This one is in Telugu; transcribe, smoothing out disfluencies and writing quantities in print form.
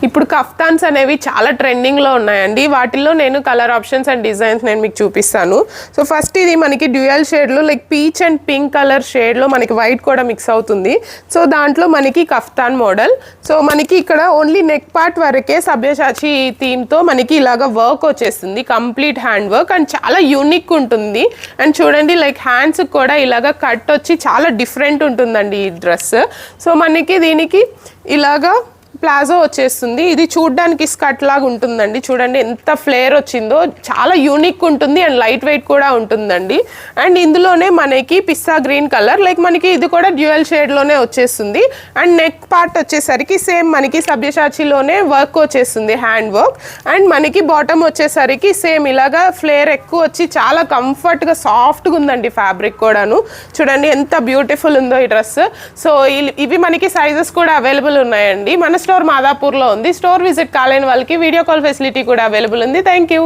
ఇప్పుడు కఫ్తాన్స్ అనేవి చాలా ట్రెండింగ్లో ఉన్నాయండి. వాటిల్లో నేను కలర్ ఆప్షన్స్ అండ్ డిజైన్స్ నేను మీకు చూపిస్తాను. సో ఫస్ట్ ఇది మనకి డ్యూయల్ షేడ్లో like peach and pink colour షేడ్లో మనకి వైట్ కూడా మిక్స్ అవుతుంది. సో దాంట్లో మనకి కఫ్తాన్ మోడల్. సో మనకి ఇక్కడ ఓన్లీ నెక్ పార్ట్ వరకే సబ్యసాచి థీమ్తో మనకి ఇలాగ వర్క్ వచ్చేస్తుంది, కంప్లీట్ హ్యాండ్ వర్క్ అండ్ చాలా యూనిక్ ఉంటుంది. అండ్ చూడండి లైక్ హ్యాండ్స్ కూడా ఇలాగ కట్ వచ్చి చాలా డిఫరెంట్ ఉంటుందండి ఈ డ్రెస్. సో మనకి దీనికి ఇలాగా ప్లాజో వచ్చేస్తుంది. ఇది చూడ్డానికి స్కర్ట్ లాగా ఉంటుందండి. చూడండి ఎంత ఫ్లేర్ వచ్చిందో, చాలా యూనిక్ ఉంటుంది అండ్ లైట్ వెయిట్ కూడా ఉంటుందండి. అండ్ ఇందులోనే మనకి పిస్తా గ్రీన్ కలర్ లైక్ మనకి ఇది కూడా డ్యూయల్ షేడ్లోనే వచ్చేస్తుంది. అండ్ నెక్ పార్ట్ వచ్చేసరికి సేమ్ మనకి సబ్యసాచిలోనే వర్క్ వచ్చేస్తుంది, హ్యాండ్ వర్క్. అండ్ మనకి బాటమ్ వచ్చేసరికి సేమ్ ఇలాగా ఫ్లేర్ ఎక్కువ వచ్చి చాలా కంఫర్ట్గా సాఫ్ట్గా ఉందండి ఫ్యాబ్రిక్ కూడాను. చూడండి ఎంత బ్యూటిఫుల్ ఉందో ఈ డ్రెస్. సో ఇవి మనకి సైజెస్ కూడా అవైలబుల్ ఉన్నాయండి. మన స్టోర్ మాదాపూర్లో ఉంది. స్టోర్ విజిట్ కాలేని వాళ్ళకి వీడియో కాల్ ఫెసిలిటీ కూడా అవైలబుల్ ఉంది. Thank you.